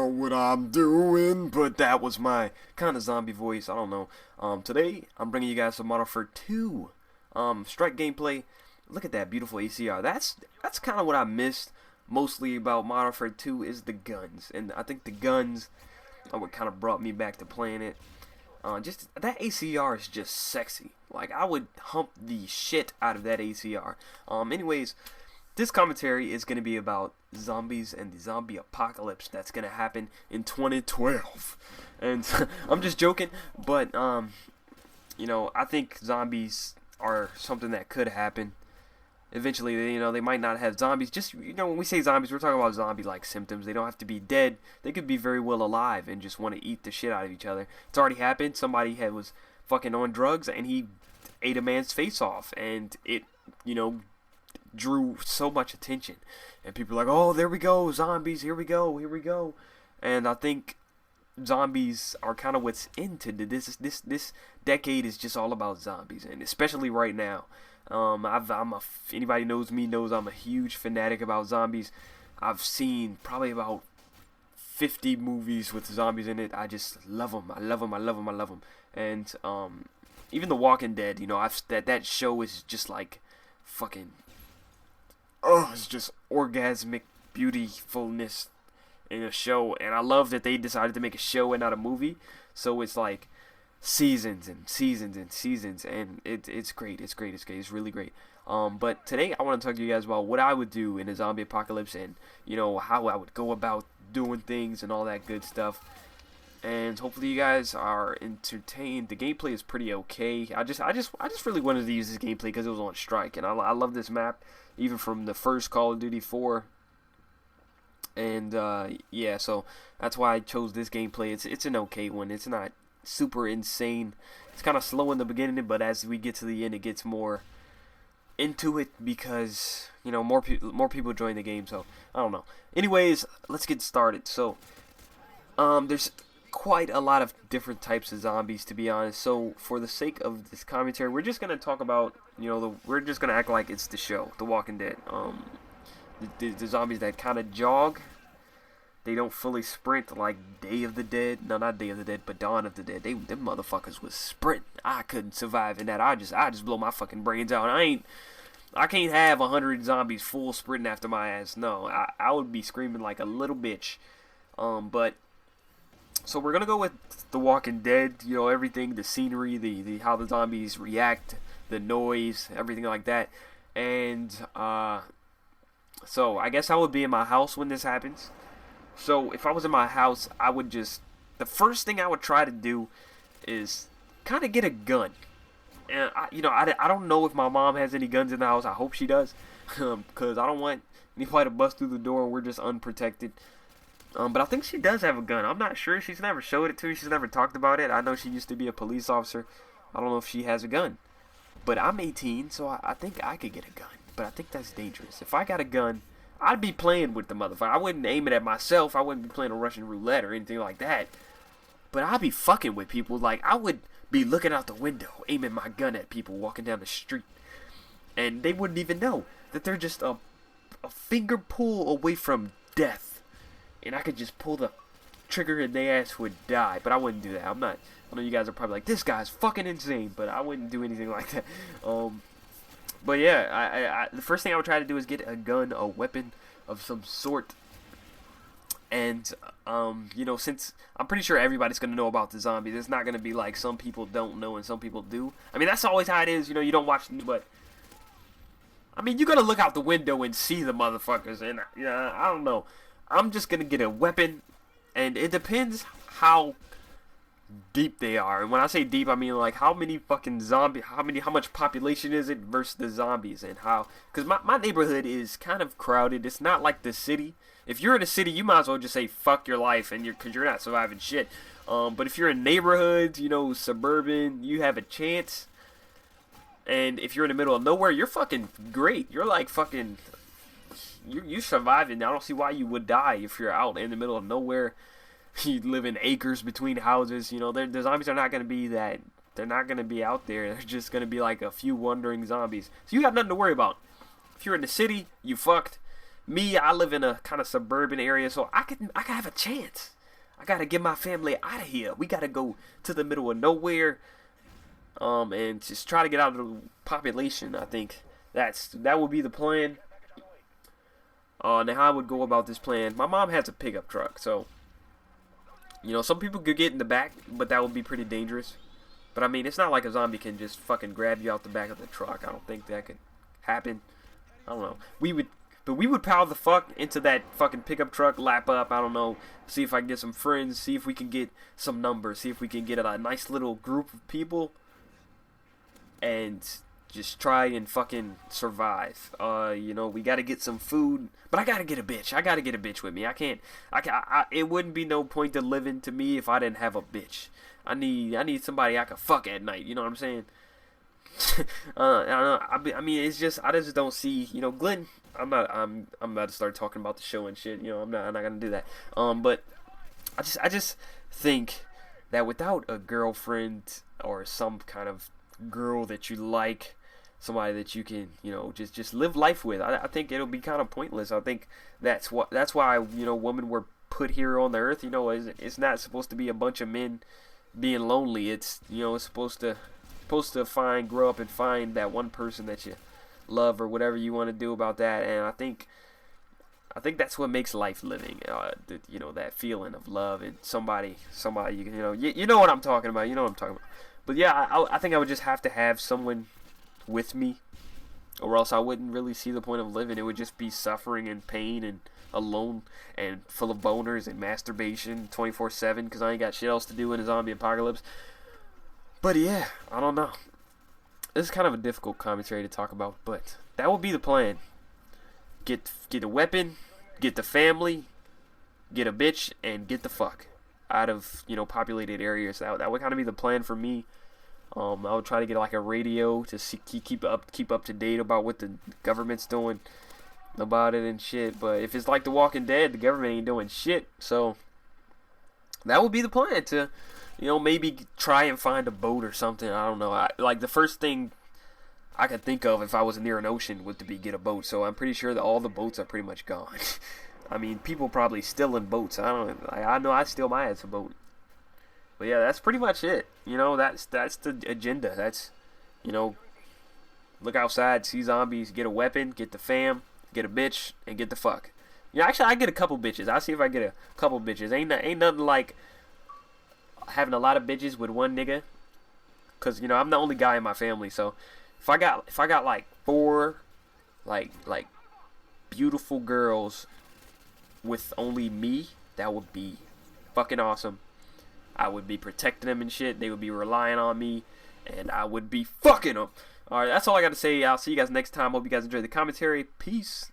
what I'm doing, but that was my kind of zombie voice. I don't know. Today I'm bringing you guys some Modern Warfare 2 strike gameplay. Look at that beautiful ACR. That's kind of what I missed mostly about Modern Warfare 2 is the guns, and I think the guns are what kind of brought me back to playing it. Just that ACR is just sexy. Like I would hump the shit out of that ACR. Anyways, this commentary is going to be about zombies and the zombie apocalypse that's going to happen in 2012. And I'm just joking, but you know, I think zombies are something that could happen. Eventually, they might not have zombies. Just, when we say zombies, we're talking about zombie-like symptoms. They don't have to be dead. They could be very well alive and just want to eat the shit out of each other. It's already happened. Somebody was fucking on drugs and he ate a man's face off, and it, drew so much attention. And people are like, oh, there we go, zombies, here we go. And I think zombies are kind of what's into this decade is just all about zombies, and especially right now. Anybody knows me knows I'm a huge fanatic about zombies. I've seen probably about 50 movies with zombies in it. I just love them. I love them. And even The Walking Dead, that show is just like fucking, it's just orgasmic beautifulness in a show. And I love that they decided to make a show and not a movie. So it's like seasons and seasons and seasons, and it's great. It's really great. But today I want to talk to you guys about what I would do in a zombie apocalypse, and how I would go about doing things and all that good stuff. And hopefully you guys are entertained. The gameplay is pretty okay. I just really wanted to use this gameplay because it was on strike, and I love this map even from the first Call of Duty 4. And yeah, so that's why I chose this gameplay. It's an okay one. It's not super insane. It's kind of slow in the beginning, but as we get to the end, it gets more into it because more people join the game. So I don't know. Anyways, let's get started. So there's quite a lot of different types of zombies, to be honest. So for the sake of this commentary, we're just gonna talk about we're just gonna act like it's the show, The Walking Dead. The zombies that kind of jog. They don't fully sprint like Day of the Dead. No, not Day of the Dead, but Dawn of the Dead. Them motherfuckers was sprinting. I couldn't survive in that. I just blow my fucking brains out. I can't have 100 zombies full sprinting after my ass. No, I would be screaming like a little bitch. But so we're gonna go with The Walking Dead. Everything, the scenery, the how the zombies react, the noise, everything like that. And so I guess I would be in my house when this happens. So if I was in my house, I would the first thing I would try to do is kind of get a gun. And I don't know if my mom has any guns in the house. I hope she does, because I don't want anybody to bust through the door and we're just unprotected. But I think she does have a gun. I'm not sure. She's never showed it to me. She's never talked about it. I know she used to be a police officer. I don't know if she has a gun. But I'm 18, so I think I could get a gun. But I think that's dangerous. If I got a gun, I'd be playing with the motherfucker. I wouldn't aim it at myself. I wouldn't be playing a Russian roulette or anything like that. But I'd be fucking with people. Like, I would be looking out the window, aiming my gun at people walking down the street. And they wouldn't even know that they're just a finger pull away from death. And I could just pull the trigger and their ass would die. But I wouldn't do that. I know you guys are probably like, this guy's fucking insane. But I wouldn't do anything like that. But yeah, the first thing I would try to do is get a gun, a weapon of some sort. And, since I'm pretty sure everybody's going to know about the zombies, it's not going to be like some people don't know and some people do. I mean, that's always how it is. You don't watch, but I mean, you're going to look out the window and see the motherfuckers. And, I don't know. I'm just going to get a weapon, and it depends how deep they are. And when I say deep, I mean like how many fucking zombies, how much population is it versus the zombies, and how, because my neighborhood is kind of crowded. It's not like the city. If you're in a city, you might as well just say fuck your life, and because you're not surviving shit. But if you're in neighborhoods, suburban, you have a chance. And if you're in the middle of nowhere, you're fucking great. You're like fucking, you're surviving. I don't see why you would die if you're out in the middle of nowhere. You live in acres between houses. The zombies are not going to be that. They're not going to be out there. They're just going to be like a few wandering zombies. So you got nothing to worry about. If you're in the city, you fucked. Me, I live in a kind of suburban area, so I could have a chance. I gotta get my family out of here. We gotta go to the middle of nowhere, and just try to get out of the population. I think that would be the plan. Now how I would go about this plan. My mom has a pickup truck, so some people could get in the back, but that would be pretty dangerous. But I mean, it's not like a zombie can just fucking grab you out the back of the truck. I don't think that could happen. I don't know. But we would power the fuck into that fucking pickup truck, lap up, I don't know, see if I can get some friends, see if we can get some numbers, see if we can get a nice little group of people, and just try and fucking survive. We gotta get some food, but I gotta get a bitch. I gotta get a bitch with me. It wouldn't be no point to living to me if I didn't have a bitch. I need somebody I can fuck at night. You know what I'm saying? I don't know. I mean, it's just I just don't see. Glenn. I'm about to start talking about the show and shit. I'm not gonna do that. But I just think that without a girlfriend or some kind of girl that you like, somebody that you can just live life with, I think it'll be kind of pointless. I think that's why women were put here on the earth. It's not supposed to be a bunch of men being lonely. It's it's supposed to grow up and find that one person that you love or whatever you want to do about that. And I think that's what makes life living. That feeling of love and somebody you can you know what I'm talking about. You know what I'm talking about. But yeah, I think I would just have to have someone with me, or else I wouldn't really see the point of living. It would just be suffering and pain and alone and full of boners and masturbation 24/7 because I ain't got shit else to do in a zombie apocalypse. But yeah, I don't know. This is kind of a difficult commentary to talk about, but that would be the plan. Get a weapon, get the family, get a bitch, and get the fuck out of populated areas. That would kind of be the plan for me. I would try to get like a radio to keep up to date about what the government's doing about it and shit. But if it's like The Walking Dead, the government ain't doing shit. So that would be the plan, to maybe try and find a boat or something. I don't know. Like the first thing I could think of if I was near an ocean would be get a boat. So I'm pretty sure that all the boats are pretty much gone. I mean, people probably still in boats. I know I still might have a boat. But yeah, that's pretty much it. That's the agenda. That's look outside, see zombies, get a weapon, get the fam, get a bitch, and get the fuck. Actually, I get a couple bitches. I'll see if I get a couple bitches. Ain't nothing like having a lot of bitches with one nigga. Cause I'm the only guy in my family. So if I got like 4 like beautiful girls with only me, that would be fucking awesome. I would be protecting them and shit. They would be relying on me, and I would be fucking them. Alright, that's all I got to say. I'll see you guys next time. Hope you guys enjoyed the commentary. Peace.